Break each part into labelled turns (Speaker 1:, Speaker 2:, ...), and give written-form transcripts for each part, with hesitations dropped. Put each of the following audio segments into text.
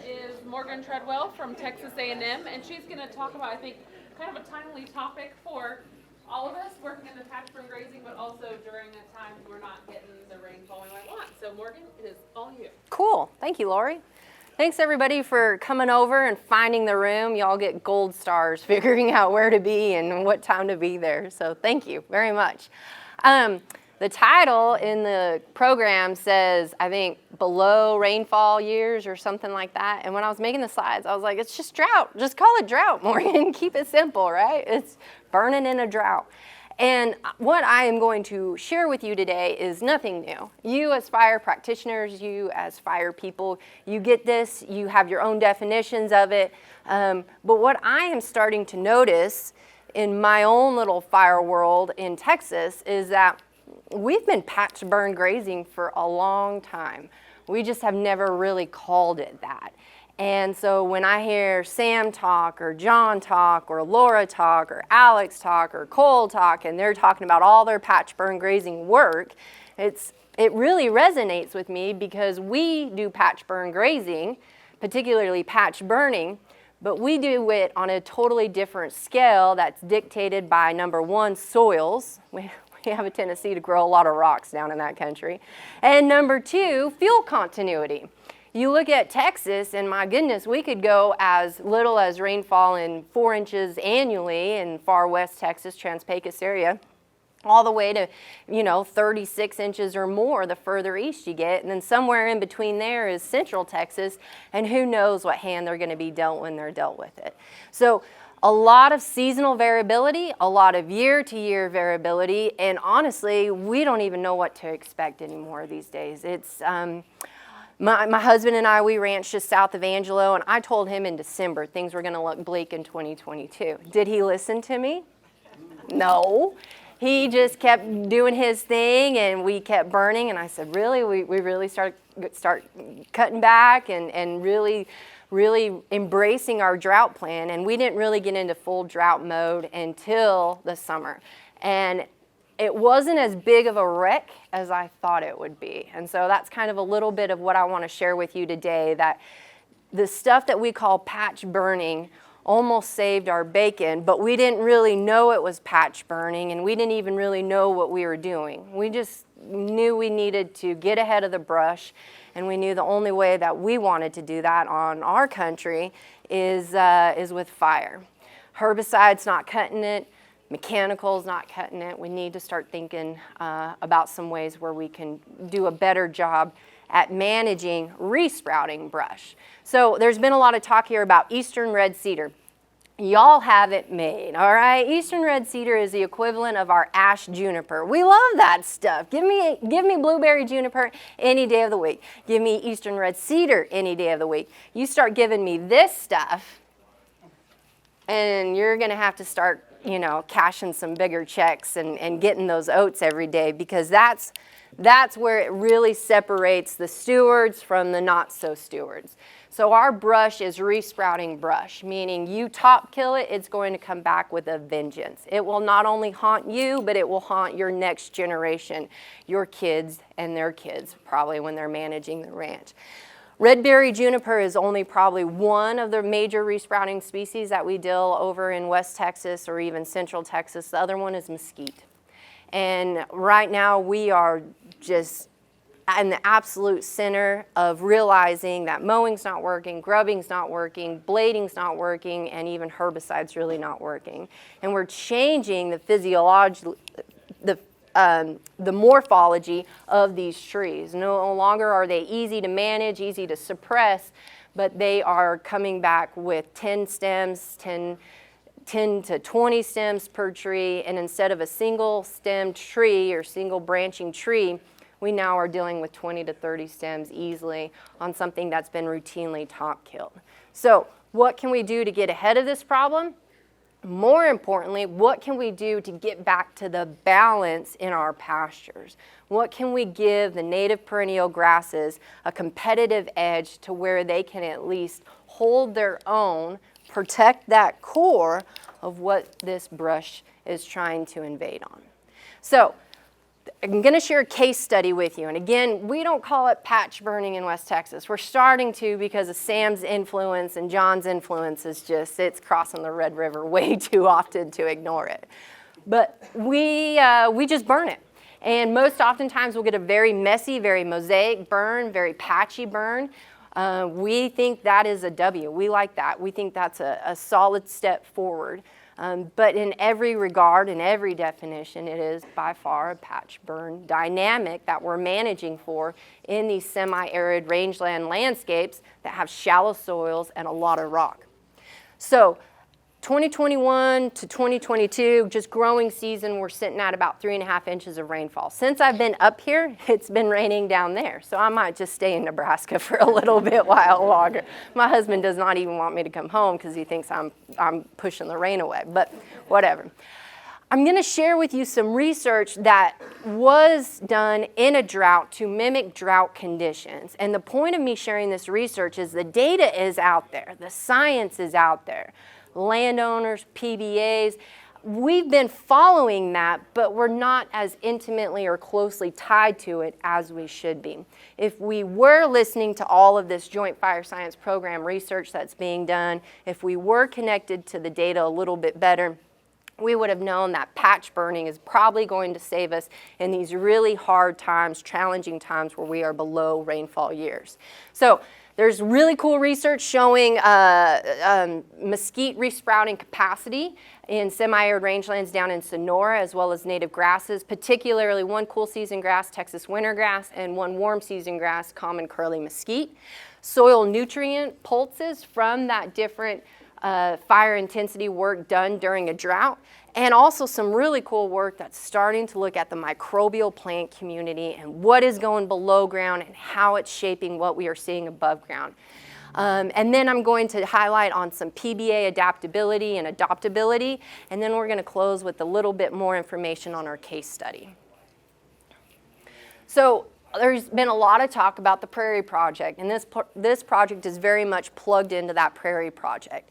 Speaker 1: is Morgan Treadwell from Texas A&M, and she's going to talk about, I think, kind of a timely topic for all of us working in the patch burn grazing, but also during a time we're not getting the rainfall we might want. So Morgan, it is all you.
Speaker 2: Cool. Thank you, Lori. Thanks everybody for coming over and finding the room. Y'all get gold stars figuring out where to be and what time to be there. So thank you very much. The title in the program says, I think, below rainfall years or something like that. And when I was making the slides, I was like, it's just drought. Just call it drought, Morgan. Keep it simple, right? It's burning in a drought. And what I am going to share with you today is nothing new. You as fire practitioners, you as fire people, you get this, you have your own definitions of it. But what I am starting to notice in my own little fire world in Texas is that we've been patch burn grazing for a long time. We just have never really called it that. And so when I hear Sam talk or John talk or Laura talk or Alex talk or Cole talk, and they're talking about all their patch burn grazing work, it really resonates with me because we do patch burn grazing, particularly patch burning, but we do it on a totally different scale that's dictated by, number one, soils. We have a tendency to grow a lot of rocks down in that country. And number two, fuel continuity. You look at Texas, and my goodness, we could go as little as rainfall in 4 inches annually in far west Texas, Trans-Pecos area, all the way to, 36 inches or more the further east you get. And then somewhere in between there is central Texas, and who knows what hand they're going to be dealt when they're dealt with it. So a lot of seasonal variability, a lot of year-to-year variability, and honestly, we don't even know what to expect anymore these days. It's my husband and I, we ranch just south of Angelo, and I told him in December things were going to look bleak in 2022. Did he listen to me? No. He just kept doing his thing, and we kept burning, and I said, really? We really start cutting back and really embracing our drought plan, and we didn't really get into full drought mode until the summer. And it wasn't as big of a wreck as I thought it would be. And so that's kind of a little bit of what I want to share with you today, that the stuff that we call patch burning almost saved our bacon, but we didn't really know it was patch burning, and we didn't even really know what we were doing. We just knew we needed to get ahead of the brush, and we knew the only way that we wanted to do that on our country is with fire. Herbicide's not cutting it. Mechanical's not cutting it. We need to start thinking about some ways where we can do a better job at managing resprouting brush. So there's been a lot of talk here about eastern red cedar. Y'all have it made, all right? Eastern red cedar is the equivalent of our ash juniper. We love that stuff. Give me blueberry juniper any day of the week. Give me eastern red cedar any day of the week. You start giving me this stuff, and you're gonna have to start, cashing some bigger checks and getting those oats every day, because that's where it really separates the stewards from the not so stewards. So our brush is resprouting brush, meaning you top kill it, it's going to come back with a vengeance. It will not only haunt you, but it will haunt your next generation, your kids and their kids, probably when they're managing the ranch. Redberry juniper is only probably one of the major resprouting species that we deal over in West Texas or even Central Texas. The other one is mesquite. And right now we are just in the absolute center of realizing that mowing's not working, grubbing's not working, blading's not working, and even herbicide's really not working. And we're changing the physiology, the morphology of these trees. No longer are they easy to manage, easy to suppress, but they are coming back with 10 stems, 10 to 20 stems per tree, and instead of a single stemmed tree or single branching tree, we now are dealing with 20 to 30 stems easily on something that's been routinely top killed. So what can we do to get ahead of this problem? More importantly, what can we do to get back to the balance in our pastures? What can we give the native perennial grasses a competitive edge to where they can at least hold their own, protect that core of what this brush is trying to invade on? So I'm going to share a case study with you. And again, we don't call it patch burning in West Texas. We're starting to because of Sam's influence and John's influence is just, it's crossing the Red River way too often to ignore it. But we just burn it. And most oftentimes we'll get a very messy, very mosaic burn, very patchy burn. We think that is a W. We like that. We think that's a solid step forward. But in every regard, in every definition, it is by far a patch burn dynamic that we're managing for in these semi-arid rangeland landscapes that have shallow soils and a lot of rock. So 2021 to 2022, just growing season, we're sitting at about 3.5 inches of rainfall. Since I've been up here, it's been raining down there. So I might just stay in Nebraska for a little bit while longer. My husband does not even want me to come home because he thinks I'm pushing the rain away, but whatever. I'm going to share with you some research that was done in a drought to mimic drought conditions. And the point of me sharing this research is the data is out there. The science is out there. Landowners, PBAs, we've been following that, but we're not as intimately or closely tied to it as we should be. If we were listening to all of this Joint Fire Science Program research that's being done, if we were connected to the data a little bit better, we would have known that patch burning is probably going to save us in these really hard times, challenging times where we are below rainfall years. So there's really cool research showing mesquite resprouting capacity in semi-arid rangelands down in Sonora, as well as native grasses, particularly one cool season grass, Texas winter grass, and one warm season grass, common curly mesquite. Soil nutrient pulses from that different fire intensity work done during a drought, and also some really cool work that's starting to look at the microbial plant community and what is going below ground and how it's shaping what we are seeing above ground. And then I'm going to highlight on some PBA adaptability and adoptability, and then we're going to close with a little bit more information on our case study. So there's been a lot of talk about the Prairie Project, and this project is very much plugged into that Prairie Project.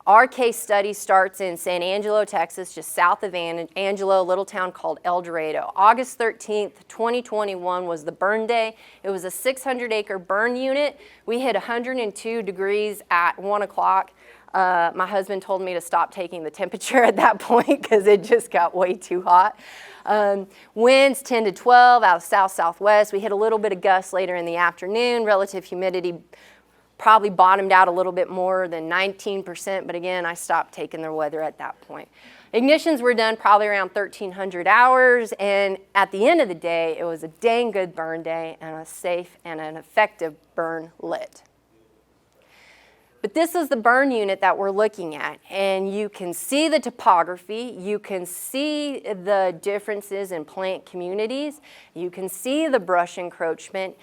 Speaker 2: Our case study starts in San Angelo, Texas, just south of Angelo, a little town called El Dorado. August 13th, 2021 was the burn day. It was a 600-acre burn unit. We hit 102 degrees at 1 o'clock. My husband told me to stop taking the temperature at that point because it just got way too hot. Winds 10 to 12 out of south-southwest. We hit a little bit of gusts later in the afternoon. Relative humidity probably bottomed out a little bit more than 19%, but again, I stopped taking the weather at that point. Ignitions were done probably around 1,300 hours, and at the end of the day, it was a dang good burn day and a safe and an effective burn lit. But this is the burn unit that we're looking at, and you can see the topography, you can see the differences in plant communities, you can see the brush encroachment.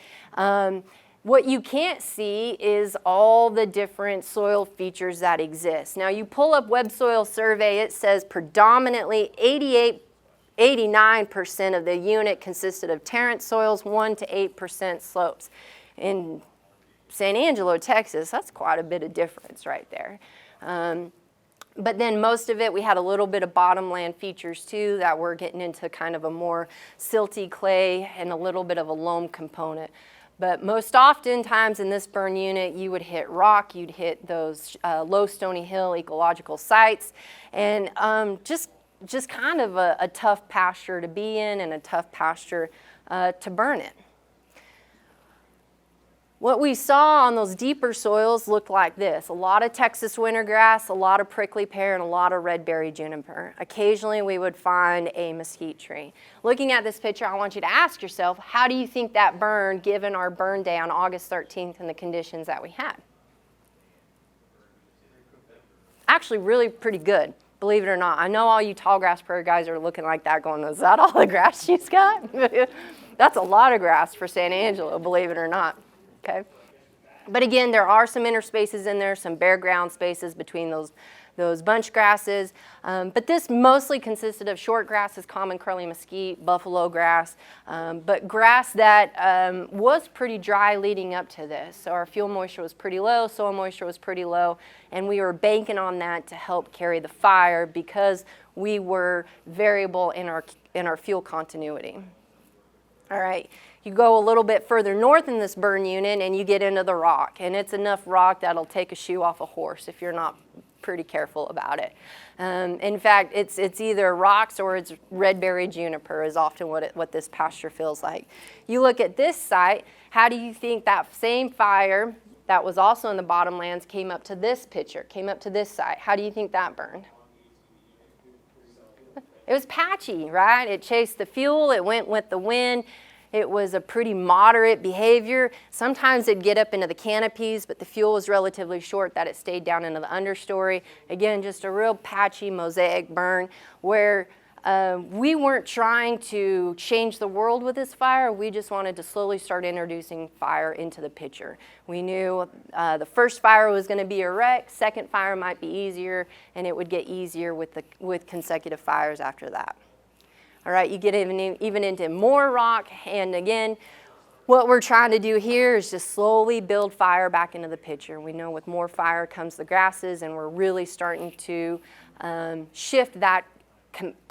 Speaker 2: What you can't see is all the different soil features that exist. Now you pull up Web Soil Survey, it says predominantly 89% of the unit consisted of Tarrant soils, 1 to 8% slopes. In San Angelo, Texas, that's quite a bit of difference right there. But then most of it, we had a little bit of bottomland features too that were getting into kind of a more silty clay and a little bit of a loam component. But most oftentimes in this burn unit, you would hit rock, you'd hit those low Stony Hill ecological sites, and just kind of a tough pasture to be in and a tough pasture to burn in. What we saw on those deeper soils looked like this. A lot of Texas wintergrass, a lot of prickly pear, and a lot of redberry juniper. Occasionally we would find a mesquite tree. Looking at this picture, I want you to ask yourself, how do you think that burned given our burn day on August 13th and the conditions that we had? Actually really pretty good, believe it or not. I know all you tall grass prairie guys are looking like that going, is that all the grass she's got? That's a lot of grass for San Angelo, believe it or not. Okay. But again, there are some interspaces in there, some bare ground spaces between those bunch grasses. But this mostly consisted of short grasses, common curly mesquite, buffalo grass, but grass that was pretty dry leading up to this. So our fuel moisture was pretty low, soil moisture was pretty low, and we were banking on that to help carry the fire because we were variable in our fuel continuity. All right, you go a little bit further north in this burn unit and you get into the rock, and it's enough rock that'll take a shoe off a horse if you're not pretty careful about it. In fact, it's either rocks or it's red-berried juniper is often what this pasture feels like. You look at this site, how do you think that same fire that was also in the bottomlands came up to this picture, came up to this site? How do you think that burned? It was patchy, right? It chased the fuel, it went with the wind. It was a pretty moderate behavior. Sometimes it'd get up into the canopies, but the fuel was relatively short that it stayed down into the understory. Again, just a real patchy mosaic burn where we weren't trying to change the world with this fire. We just wanted to slowly start introducing fire into the picture. We knew the first fire was going to be a wreck, second fire might be easier, and it would get easier with consecutive fires after that. All right, you get even into more rock, and again, what we're trying to do here is just slowly build fire back into the picture. We know with more fire comes the grasses, and we're really starting to shift that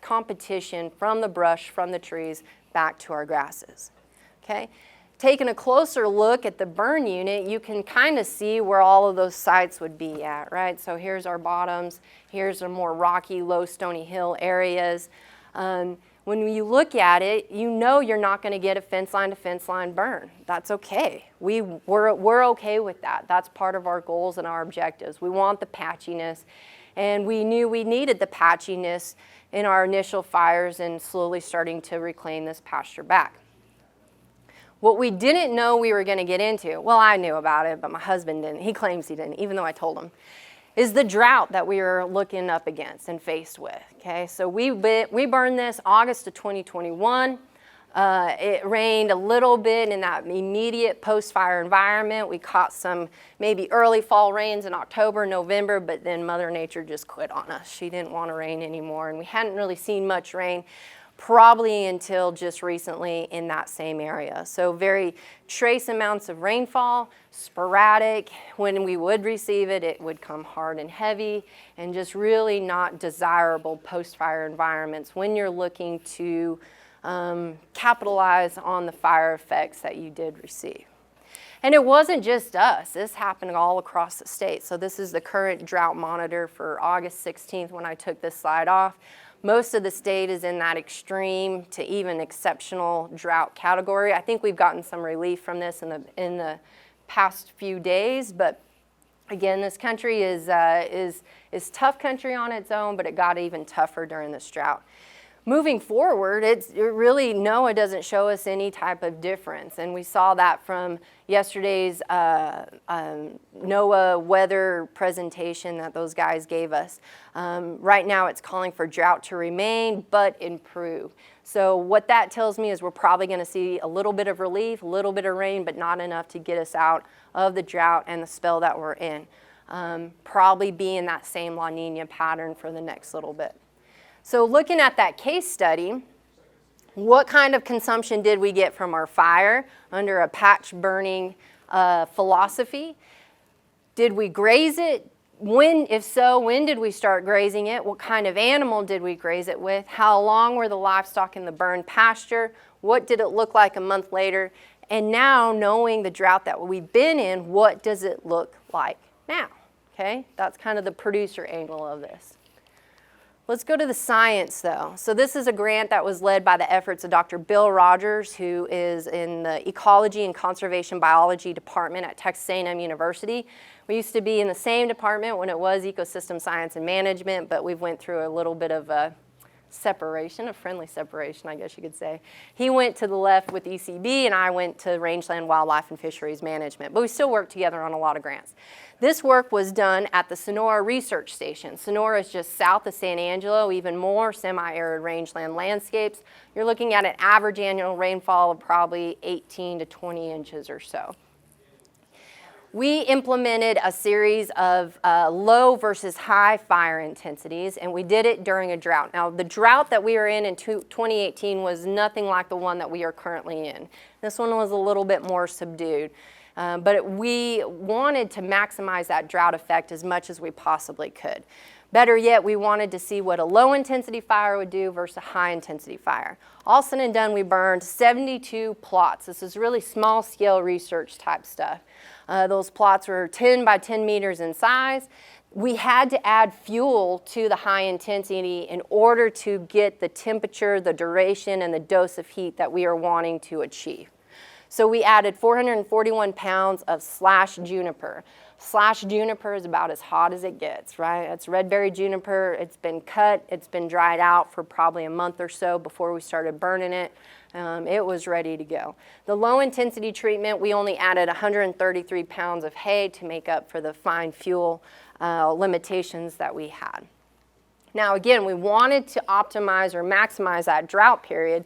Speaker 2: competition from the brush, from the trees, back to our grasses. Okay? Taking a closer look at the burn unit, you can kind of see where all of those sites would be at, right? So here's our bottoms, here's our more rocky, low Stony Hill areas. When you look at it, you know you're not going to get a fence line to fence line burn. That's okay. We're okay with that. That's part of our goals and our objectives. We want the patchiness, and we knew we needed the patchiness in our initial fires and slowly starting to reclaim this pasture back. What we didn't know we were going to get into, well, I knew about it, but my husband didn't. He claims he didn't, even though I told him, is the drought that we were looking up against and faced with. Okay, so we burned this August of 2021. It rained a little bit in that immediate post-fire environment. We caught some maybe early fall rains in October, November, but then Mother Nature just quit on us. She didn't want to rain anymore, and we hadn't really seen much rain probably until just recently in that same area. So very trace amounts of rainfall, sporadic. When we would receive it, it would come hard and heavy, and just really not desirable post-fire environments when you're looking to capitalize on the fire effects that you did receive. And it wasn't just us. This happened all across the state. So this is the current drought monitor for August 16th when I took this slide off. Most of the state is in that extreme to even exceptional drought category. I think we've gotten some relief from this in the past few days, but again, this country is tough country on its own, but it got even tougher during this drought. Moving forward, NOAA doesn't show us any type of difference, and we saw that from yesterday's NOAA weather presentation that those guys gave us. Right now it's calling for drought to remain, but improve. So what that tells me is we're probably going to see a little bit of relief, a little bit of rain, but not enough to get us out of the drought and the spell that we're in. Probably be in that same La Nina pattern for the next little bit. So looking at that case study, what kind of consumption did we get from our fire under a patch burning philosophy? Did we graze it? If so, when did we start grazing it? What kind of animal did we graze it with? How long were the livestock in the burned pasture? What did it look like a month later? And now, knowing the drought that we've been in, what does it look like now? Okay, that's kind of the producer angle of this. Let's go to the science, though. So this is a grant that was led by the efforts of Dr. Bill Rogers, who is in the Ecology and Conservation Biology Department at Texas A&M University. We used to be in the same department when it was Ecosystem Science and Management, but we've went through a little bit of a separation, a friendly separation, I guess you could say. He went to the left with ECB, and I went to Rangeland Wildlife and Fisheries Management, but we still work together on a lot of grants. This work was done at the Sonora Research Station. Sonora is just south of San Angelo, even more semi-arid rangeland landscapes. You're looking at an average annual rainfall of probably 18 to 20 inches or so. We implemented a series of low versus high fire intensities, and we did it during a drought. Now, the drought that we were in 2018 was nothing like the one that we are currently in. This one was a little bit more subdued. But we wanted to maximize that drought effect as much as we possibly could. Better yet, we wanted to see what a low intensity fire would do versus a high intensity fire. All said and done, we burned 72 plots. This is really small scale research type stuff. Those plots were 10 by 10 meters in size. We had to add fuel to the high intensity in order to get the temperature, the duration, and the dose of heat that we are wanting to achieve. So we added 441 pounds of slash juniper. Slash juniper is about as hot as it gets, right? It's red berry juniper. It's been cut. It's been dried out for probably a month or so before we started burning it. It was ready to go. The low intensity treatment, we only added 133 pounds of hay to make up for the fine fuel limitations that we had. Now again, we wanted to optimize or maximize that drought period.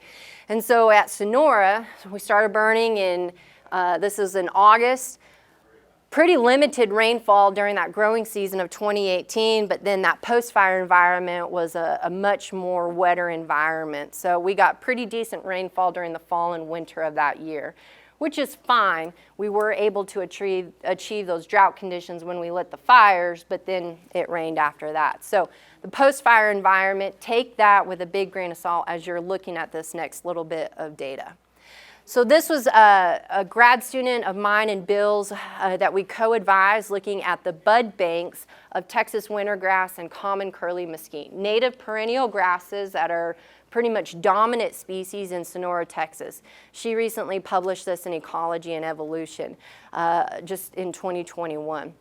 Speaker 2: And so at Sonora, we started burning in, this is in August. Pretty limited rainfall during that growing season of 2018, but then that post-fire environment was a much more wetter environment. So we got pretty decent rainfall during the fall and winter of that year, which is fine. We were able to achieve those drought conditions when we lit the fires, but then it rained after that. So the post-fire environment, take that with a big grain of salt as you're looking at this next little bit of data. So this was a grad student of mine and Bill's that we co-advised looking at the bud banks of Texas wintergrass and common curly mesquite, native perennial grasses that are pretty much dominant species in Sonora, Texas. She recently published this in Ecology and Evolution just in 2021.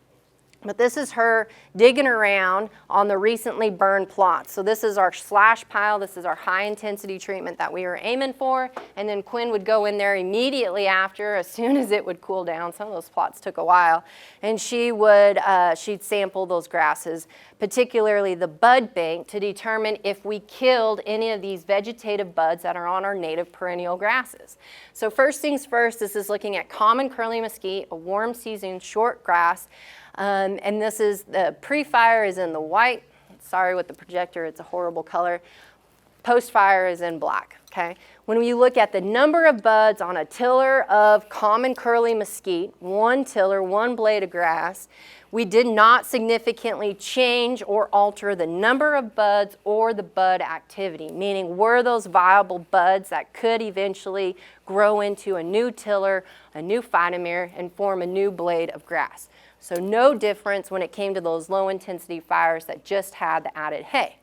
Speaker 2: But this is her digging around on the recently burned plots. So this is our slash pile. This is our high intensity treatment that we were aiming for. And then Quinn would go in there immediately after, as soon as it would cool down. Some of those plots took a while. And she'd sample those grasses, particularly the bud bank, to determine if we killed any of these vegetative buds that are on our native perennial grasses. So first things first, this is looking at common curly mesquite, a warm season short grass. And this is, the pre-fire is in the white. Sorry with the projector, it's a horrible color. Post-fire is in black, okay? When we look at the number of buds on a tiller of common curly mesquite, one tiller, one blade of grass, we did not significantly change or alter the number of buds or the bud activity, meaning were those viable buds that could eventually grow into a new tiller, a new phytomere, and form a new blade of grass. So no difference when it came to those low intensity fires that just had the added hay.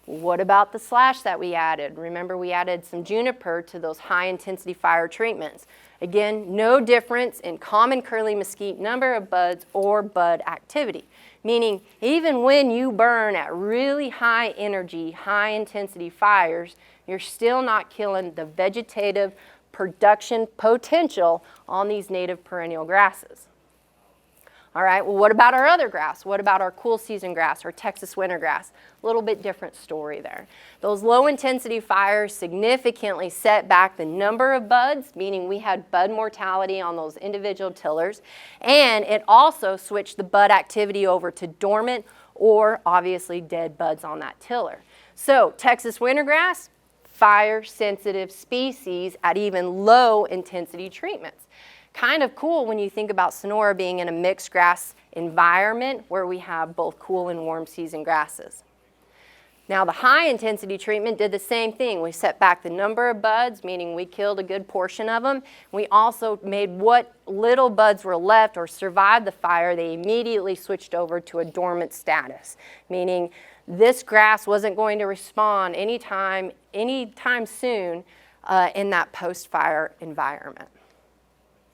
Speaker 2: What about the slash that we added? Remember, we added some juniper to those high intensity fire treatments. Again, no difference in common curly mesquite number of buds or bud activity. Meaning, even when you burn at really high energy, high intensity fires, you're still not killing the vegetative production potential on these native perennial grasses. All right, well, what about our other grass? What about our cool season grass or Texas winter grass? A little bit different story there. Those low intensity fires significantly set back the number of buds, meaning we had bud mortality on those individual tillers, and it also switched the bud activity over to dormant or obviously dead buds on that tiller. So Texas winter grass, fire sensitive species at even low intensity treatments. Kind of cool when you think about Sonora being in a mixed grass environment where we have both cool and warm season grasses. Now the high intensity treatment did the same thing. We set back the number of buds, meaning we killed a good portion of them. We also made what little buds were left or survived the fire, they immediately switched over to a dormant status, meaning this grass wasn't going to respond anytime soon in that post-fire environment.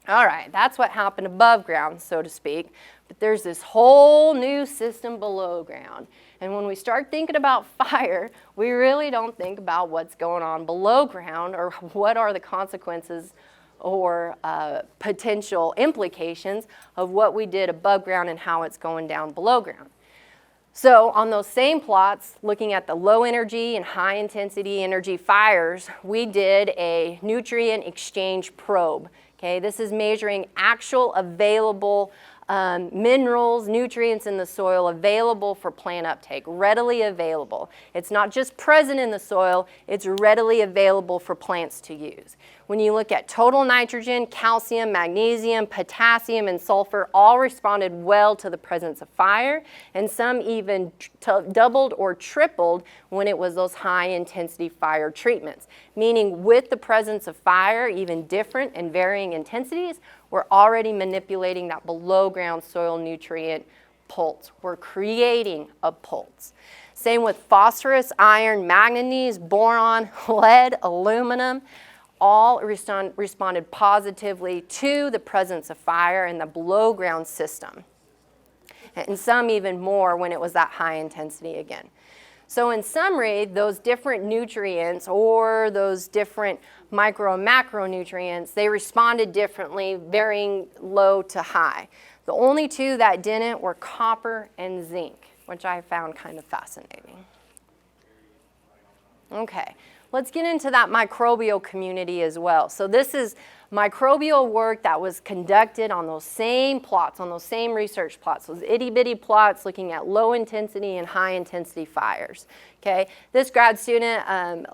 Speaker 2: All right, that's what happened above ground, so to speak, but there's this whole new system below ground. And when we start thinking about fire, we really don't think about what's going on below ground or what are the consequences or potential implications of what we did above ground and how it's going down below ground. So on those same plots, looking at the low energy and high intensity energy fires, we did a nutrient exchange probe. Okay, this is measuring actual available minerals, nutrients in the soil available for plant uptake, readily available. It's not just present in the soil, it's readily available for plants to use. When you look at total nitrogen, calcium, magnesium, potassium, and sulfur all responded well to the presence of fire, and some even doubled or tripled when it was those high-intensity fire treatments. Meaning with the presence of fire, even different and varying intensities, we're already manipulating that below-ground soil nutrient pulse. We're creating a pulse. Same with phosphorus, iron, manganese, boron, lead, aluminum, all responded positively to the presence of fire in the below-ground system. And some even more when it was that high intensity again. So in summary, those different nutrients or those different micro and macronutrients, they responded differently, varying low to high. The only two that didn't were copper and zinc, which I found kind of fascinating. Okay, let's get into that microbial community as well. So this is microbial work that was conducted on those same plots, on those same research plots, those itty-bitty plots looking at low-intensity and high-intensity fires. Okay, this grad student,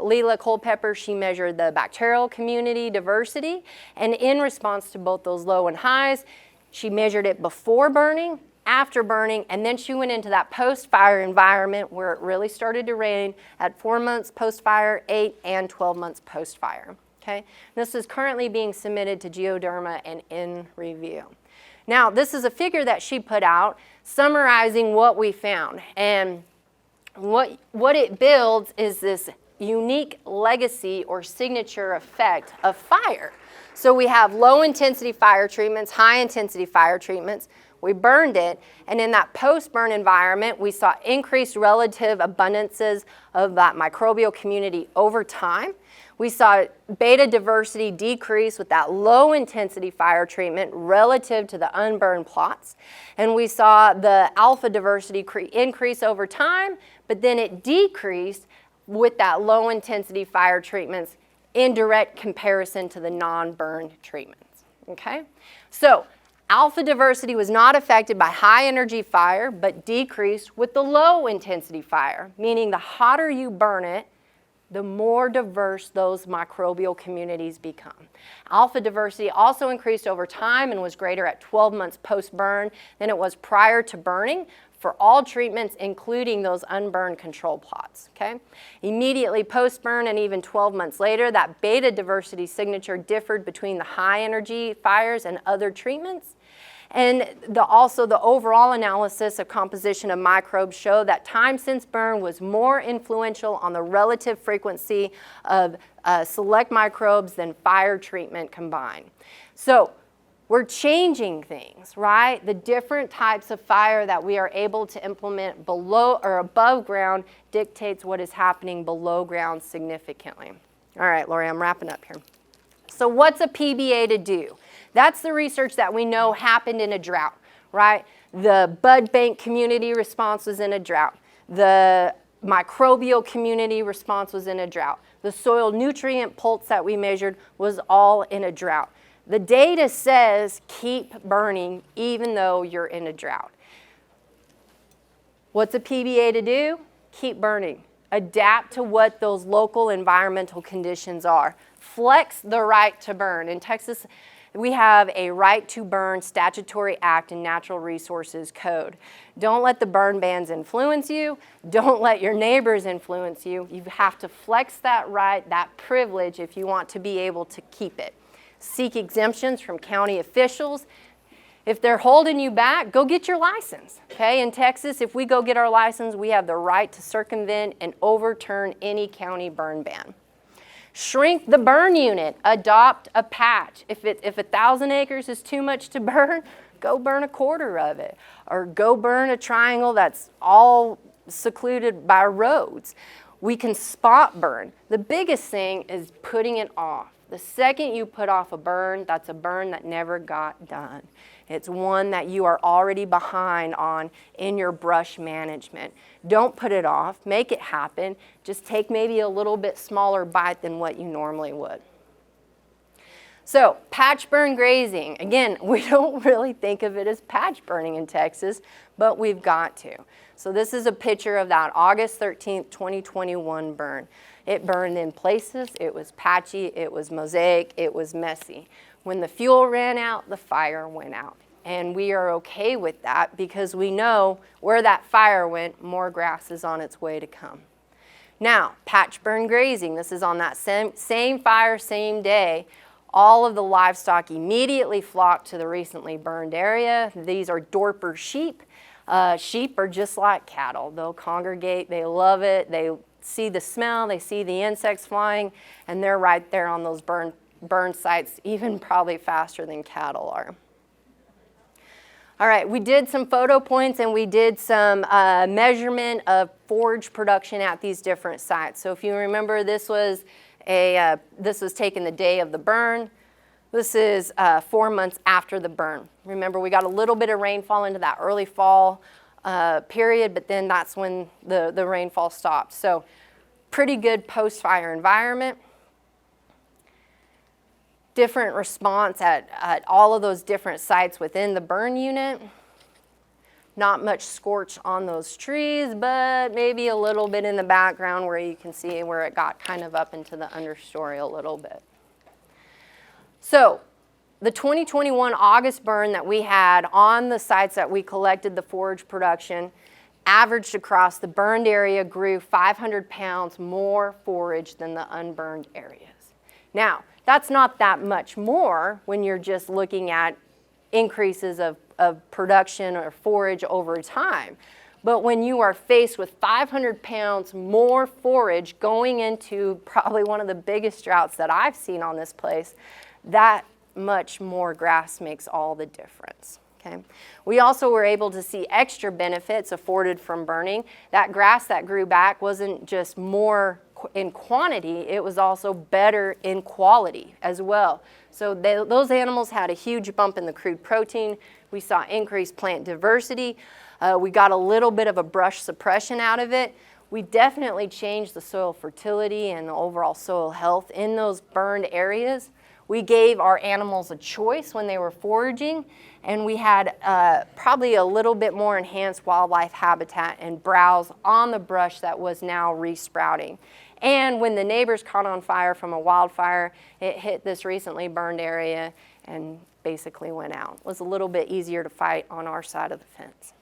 Speaker 2: Leila Culpepper, she measured the bacterial community diversity, and in response to both those low and highs, she measured it before burning, after burning, and then she went into that post-fire environment where it really started to rain at 4 months post-fire, 8 and 12 months post-fire. Okay? This is currently being submitted to Geoderma and in review. Now, this is a figure that she put out summarizing what we found. And what it builds is this unique legacy or signature effect of fire. So we have low-intensity fire treatments, high-intensity fire treatments. We burned it, and in that post-burn environment, we saw increased relative abundances of that microbial community over time. We saw beta diversity decrease with that low-intensity fire treatment relative to the unburned plots. And we saw the alpha diversity increase over time, but then it decreased with that low-intensity fire treatments in direct comparison to the non-burned treatments. Okay? So alpha diversity was not affected by high-energy fire, but decreased with the low-intensity fire, meaning the hotter you burn it, the more diverse those microbial communities become. Alpha diversity also increased over time and was greater at 12 months post-burn than it was prior to burning for all treatments, including those unburned control plots. Okay? Immediately post-burn and even 12 months later, that beta diversity signature differed between the high-energy fires and other treatments. And also the overall analysis of composition of microbes showed that time since burn was more influential on the relative frequency of select microbes than fire treatment combined. So we're changing things, right? The different types of fire that we are able to implement below or above ground dictates what is happening below ground significantly. All right, Lori, I'm wrapping up here. So what's a PBA to do? That's the research that we know happened in a drought, right? The bud bank community response was in a drought. The microbial community response was in a drought. The soil nutrient pulse that we measured was all in a drought. The data says keep burning even though you're in a drought. What's a PBA to do? Keep burning. Adapt to what those local environmental conditions are. Flex the right to burn. In Texas, we have a right to burn statutory act and natural resources code. Don't let the burn bans influence you. Don't let your neighbors influence you. You have to flex that right, that privilege, if you want to be able to keep it. Seek exemptions from county officials. If they're holding you back, go get your license. Okay? In Texas, if we go get our license, we have the right to circumvent and overturn any county burn ban. Shrink the burn unit. Adopt a patch. If 1,000 acres is too much to burn, go burn a quarter of it. Or go burn a triangle that's all secluded by roads. We can spot burn. The biggest thing is putting it off. The second you put off a burn, that's a burn that never got done. It's one that you are already behind on in your brush management. Don't put it off. Make it happen. Just take maybe a little bit smaller bite than what you normally would. So patch burn grazing, again, we don't really think of it as patch burning in Texas, but we've got to. So this is a picture of that August 13th, 2021 burn. It burned in places, it was patchy, it was mosaic, it was messy. When the fuel ran out, the fire went out. And we are okay with that because we know where that fire went, more grass is on its way to come. Now, patch burn grazing, this is on that same fire, same day. All of the livestock immediately flocked to the recently burned area. These are Dorper sheep. Sheep are just like cattle. They'll congregate, they love it, they see the smell, they see the insects flying, and they're right there on those burn sites, even probably faster than cattle are. All right, we did some photo points and we did some measurement of forage production at these different sites. So if you remember, this was taken the day of the burn. This is 4 months after the burn. Remember, we got a little bit of rainfall into that early fall period, but then that's when the rainfall stopped. So pretty good post-fire environment. Different response at all of those different sites within the burn unit. Not much scorch on those trees, but maybe a little bit in the background where you can see where it got kind of up into the understory a little bit. So the 2021 August burn that we had on the sites that we collected the forage production averaged across the burned area grew 500 pounds more forage than the unburned areas. Now, that's not that much more when you're just looking at increases of production or forage over time. But when you are faced with 500 pounds more forage going into probably one of the biggest droughts that I've seen on this place, that much more grass makes all the difference. Okay. We also were able to see extra benefits afforded from burning. That grass that grew back wasn't just more in quantity, it was also better in quality as well. So those animals had a huge bump in the crude protein. We saw increased plant diversity. We got a little bit of a brush suppression out of it. We definitely changed the soil fertility and the overall soil health in those burned areas. We gave our animals a choice when they were foraging, and we had probably a little bit more enhanced wildlife habitat and browse on the brush that was now resprouting. And when the neighbors caught on fire from a wildfire, it hit this recently burned area and basically went out. It was a little bit easier to fight on our side of the fence.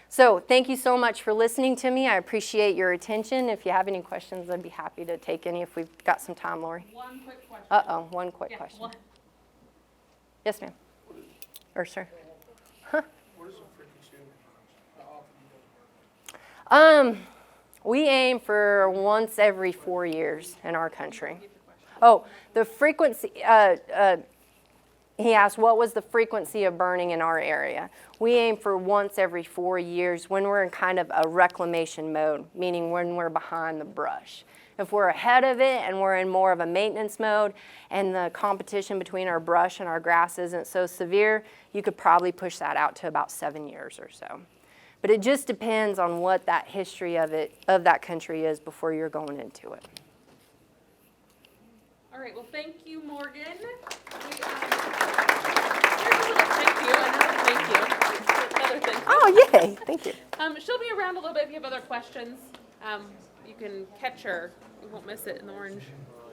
Speaker 2: So thank you so much for listening to me. I appreciate your attention. If you have any questions, I'd be happy to take any if we've got some time, Lori.
Speaker 1: One quick question.
Speaker 2: Uh-oh, one quick question.
Speaker 1: One.
Speaker 2: Yes, ma'am. Or sir.
Speaker 3: What is the frequency of how often you guys burn?
Speaker 2: We aim for once every 4 years in our country. Oh, the frequency, he asked what was the frequency of burning in our area. We aim for once every 4 years when we're in kind of a reclamation mode, meaning when we're behind the brush. If we're ahead of it and we're in more of a maintenance mode and the competition between our brush and our grass isn't so severe, you could probably push that out to about 7 years or so. But it just depends on what that history of that country is before you're going into it.
Speaker 1: All right, well, thank you, Morgan. Here's a little thank you, another thank you. Another thank you.
Speaker 2: Oh, yay, thank you.
Speaker 1: She'll be around a little bit if you have other questions. You can catch her. You won't miss it in the orange